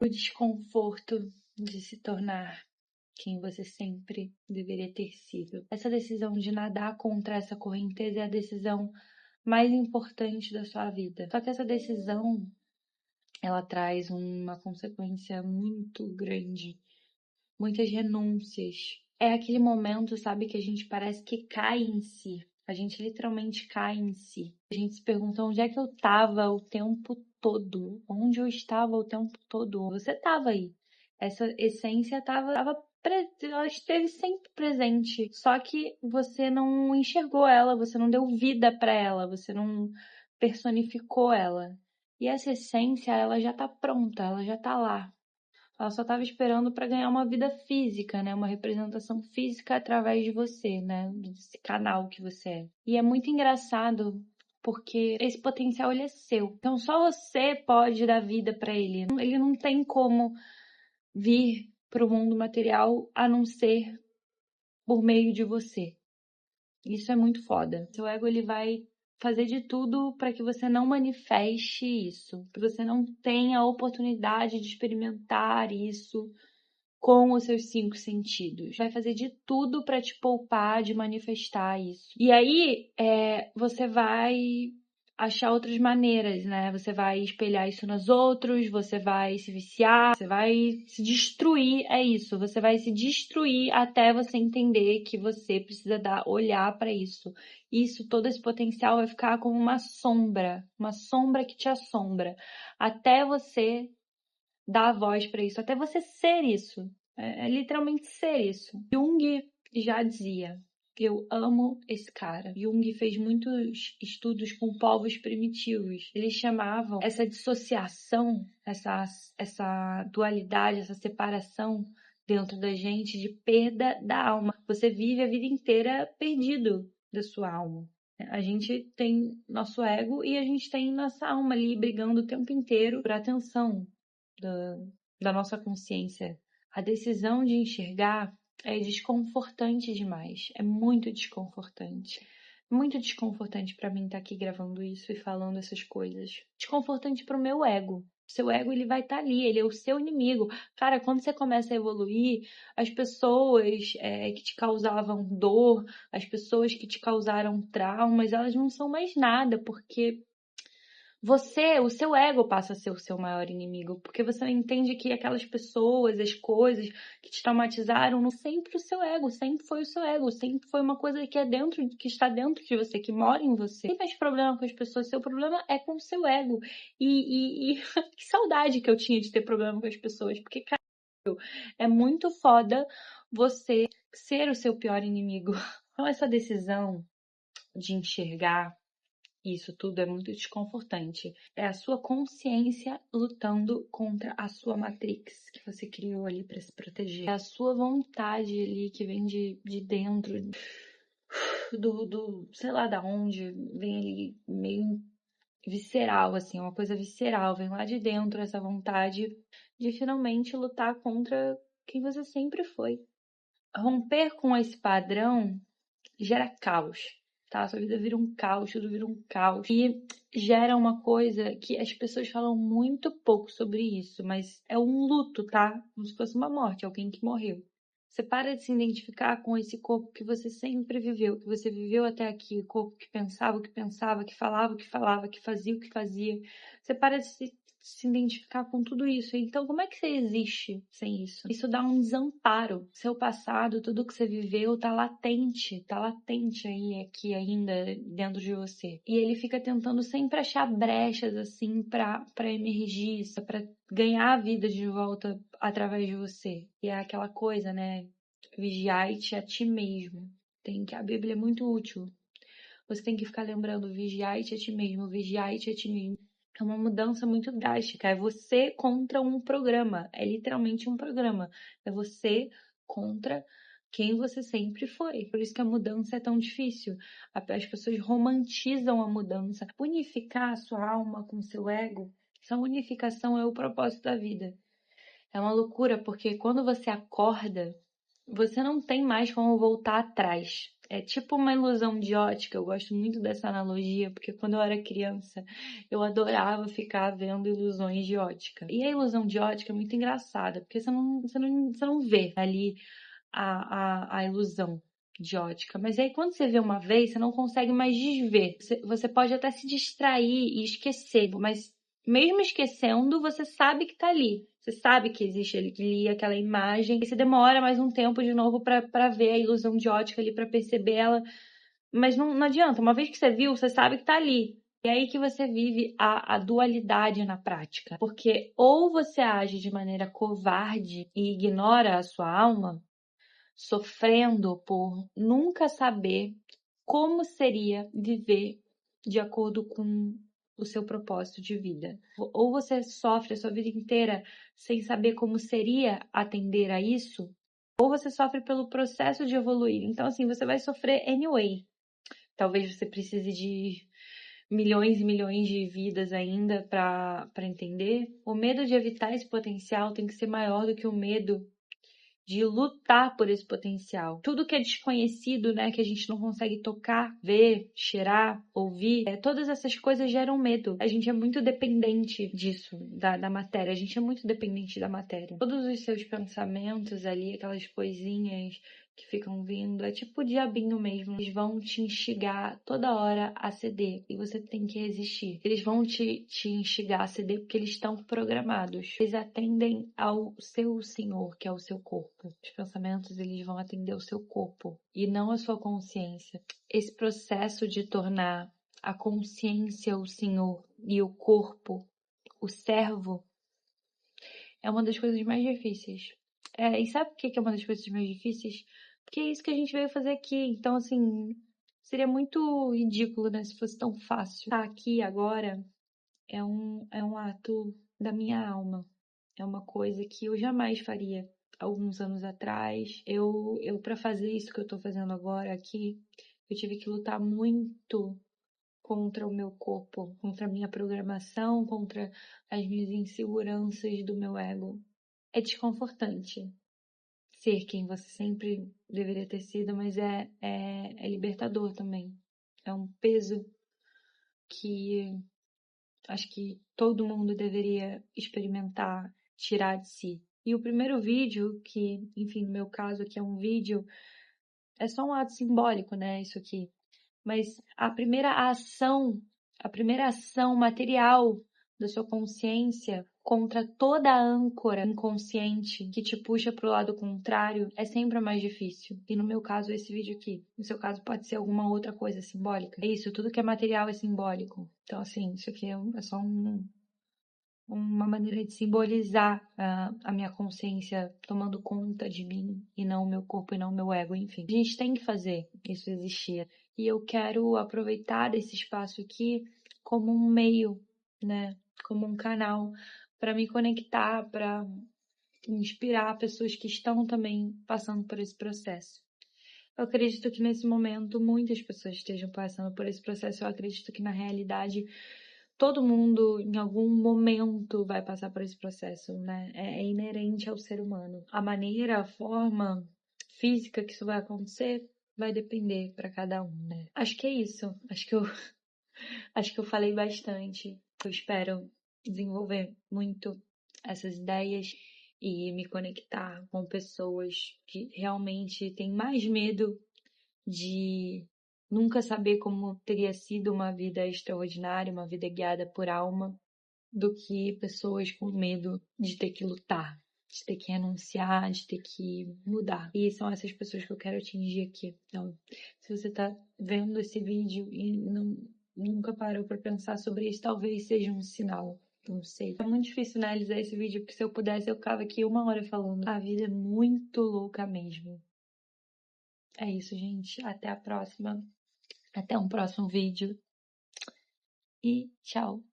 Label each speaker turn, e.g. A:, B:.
A: o desconforto de se tornar quem você sempre deveria ter sido. Essa decisão de nadar contra essa correnteza é a decisão mais importante da sua vida. Só que essa decisão, ela traz uma consequência muito grande, muitas renúncias. É aquele momento, sabe, que a gente parece que cai em si. A gente literalmente cai em si. A gente se pergunta onde é que eu estava o tempo todo? Onde eu estava o tempo todo? Você estava aí. Essa essência ela esteve sempre presente. Só que você não enxergou ela, você não deu vida para ela, você não personificou ela. E essa essência, ela já tá pronta, ela já tá lá. Ela só estava esperando para ganhar uma vida física, né? Uma representação física através de você, né? Desse canal que você é. E é muito engraçado porque esse potencial ele é seu. Então só você pode dar vida para ele. Ele não tem como vir para o mundo material a não ser por meio de você. Isso é muito foda. Seu ego ele vai fazer de tudo para que você não manifeste isso, que você não tenha a oportunidade de experimentar isso com os seus 5 sentidos. Vai fazer de tudo para te poupar de manifestar isso. E aí, você vai achar outras maneiras, né? Você vai espelhar isso nos outros, você vai se viciar, você vai se destruir, é isso. Você vai se destruir até você entender que você precisa olhar para isso. Isso, todo esse potencial vai ficar como uma sombra que te assombra, até você dar a voz para isso, até você ser isso. É literalmente ser isso. Jung já dizia: eu amo esse cara. Jung fez muitos estudos com povos primitivos. Eles chamavam essa dissociação, essa dualidade, essa separação dentro da gente de perda da alma. Você vive a vida inteira perdido da sua alma. A gente tem nosso ego e a gente tem nossa alma ali brigando o tempo inteiro por atenção da nossa consciência. A decisão de enxergar é desconfortante demais. É muito desconfortante. Muito desconfortante para mim estar aqui gravando isso e falando essas coisas. Desconfortante pro meu ego. Seu ego, ele vai estar ali, ele é o seu inimigo. Cara, quando você começa a evoluir, as pessoas que te causavam dor, as pessoas que te causaram traumas, elas não são mais nada, porque o seu ego passa a ser o seu maior inimigo, porque você entende que aquelas pessoas, as coisas que te traumatizaram, não sempre o seu ego, sempre foi o seu ego, sempre foi uma coisa que que está dentro de você, que mora em você. Não tem mais problema com as pessoas, seu problema é com o seu ego. E que saudade que eu tinha de ter problema com as pessoas, porque, cara, é muito foda você ser o seu pior inimigo. Então, essa decisão de enxergar isso tudo é muito desconfortante. É a sua consciência lutando contra a sua Matrix que você criou ali para se proteger. É a sua vontade ali que vem de dentro, sei lá da onde, vem ali meio visceral, assim, uma coisa visceral, vem lá de dentro essa vontade de finalmente lutar contra quem você sempre foi. Romper com esse padrão gera caos, tá? Sua vida vira um caos, tudo vira um caos. E gera uma coisa que as pessoas falam muito pouco sobre isso, mas é um luto, tá? Como se fosse uma morte, alguém que morreu. Você para de se identificar com esse corpo que você sempre viveu, que você viveu até aqui, o corpo que pensava o que pensava, que falava o que falava, que fazia o que fazia. Você para de se identificar com tudo isso. Então, como é que você existe sem isso? Isso dá um desamparo. Seu passado, tudo que você viveu, tá latente aí, aqui ainda dentro de você. E ele fica tentando sempre achar brechas, assim, pra emergir, pra ganhar a vida de volta através de você. E é aquela coisa, né? Vigiai-te a ti mesmo. A Bíblia é muito útil. Você tem que ficar lembrando, vigiai-te a ti mesmo, vigiai-te a ti mesmo. É uma mudança muito drástica. É você contra um programa. É literalmente um programa. É você contra quem você sempre foi. Por isso que a mudança é tão difícil. As pessoas romantizam a mudança. Unificar a sua alma com o seu ego, essa unificação é o propósito da vida. É uma loucura, porque quando você acorda, você não tem mais como voltar atrás. É tipo uma ilusão de ótica. Eu gosto muito dessa analogia, porque quando eu era criança, eu adorava ficar vendo ilusões de ótica. E a ilusão de ótica é muito engraçada, porque você não vê ali a ilusão de ótica. Mas aí quando você vê uma vez, você não consegue mais desver. Você pode até se distrair e esquecer, mas mesmo esquecendo, você sabe que tá ali. Você sabe que existe ali aquela imagem. E você demora mais um tempo de novo para ver a ilusão de ótica ali, para perceber ela. Mas não adianta. Uma vez que você viu, você sabe que tá ali. E é aí que você vive a dualidade na prática. Porque ou você age de maneira covarde e ignora a sua alma, sofrendo por nunca saber como seria viver de acordo com o seu propósito de vida. Ou você sofre a sua vida inteira sem saber como seria atender a isso, ou você sofre pelo processo de evoluir. Então, assim, você vai sofrer anyway. Talvez você precise de milhões e milhões de vidas ainda para entender. O medo de evitar esse potencial tem que ser maior do que o medo de lutar por esse potencial. Tudo que é desconhecido, né, que a gente não consegue tocar, ver, cheirar, ouvir, todas essas coisas geram medo. A gente é muito dependente disso, da matéria. A gente é muito dependente da matéria. Todos os seus pensamentos ali, aquelas coisinhas que ficam vindo, é tipo o diabinho mesmo. Eles vão te instigar toda hora a ceder e você tem que resistir. Eles vão te instigar a ceder porque eles estão programados. Eles atendem ao seu senhor, que é o seu corpo. Os pensamentos, eles vão atender o seu corpo e não a sua consciência. Esse processo de tornar a consciência o senhor e o corpo o servo é uma das coisas mais difíceis. E sabe por que é uma das coisas mais difíceis? Porque é isso que a gente veio fazer aqui. Então, assim, seria muito ridículo, né, se fosse tão fácil. Estar aqui agora é um ato da minha alma. É uma coisa que eu jamais faria alguns anos atrás. Para fazer isso que eu tô fazendo agora aqui, eu tive que lutar muito contra o meu corpo, contra a minha programação, contra as minhas inseguranças do meu ego. É desconfortante ser quem você sempre deveria ter sido, mas é libertador também. É um peso que acho que todo mundo deveria experimentar tirar de si. E o primeiro vídeo, que, enfim, no meu caso aqui é um vídeo, é só um ato simbólico, né, isso aqui. Mas a primeira ação material da sua consciência contra toda a âncora inconsciente que te puxa para o lado contrário é sempre a mais difícil. E no meu caso, esse vídeo aqui. No seu caso, pode ser alguma outra coisa simbólica. É isso, tudo que é material é simbólico. Então, assim, isso aqui é só uma maneira de simbolizar a minha consciência tomando conta de mim e não o meu corpo e não o meu ego, enfim. A gente tem que fazer isso existir. E eu quero aproveitar esse espaço aqui como um meio, né? Como um canal para me conectar, para inspirar pessoas que estão também passando por esse processo. Eu acredito que nesse momento muitas pessoas estejam passando por esse processo. Eu acredito que na realidade todo mundo em algum momento vai passar por esse processo, né? É inerente ao ser humano. A maneira, a forma física que isso vai acontecer vai depender para cada um, né? Acho que é isso. Acho que eu falei bastante. Eu espero desenvolver muito essas ideias e me conectar com pessoas que realmente têm mais medo de nunca saber como teria sido uma vida extraordinária, uma vida guiada por alma, do que pessoas com medo de ter que lutar, de ter que renunciar, de ter que mudar. E são essas pessoas que eu quero atingir aqui. Então, se você está vendo esse vídeo e nunca parou para pensar sobre isso, talvez seja um sinal. Não sei. É muito difícil analisar esse vídeo, porque se eu pudesse, eu ficava aqui 1 hora falando. A vida é muito louca mesmo. É isso, gente. Até a próxima. Até um próximo vídeo. E tchau.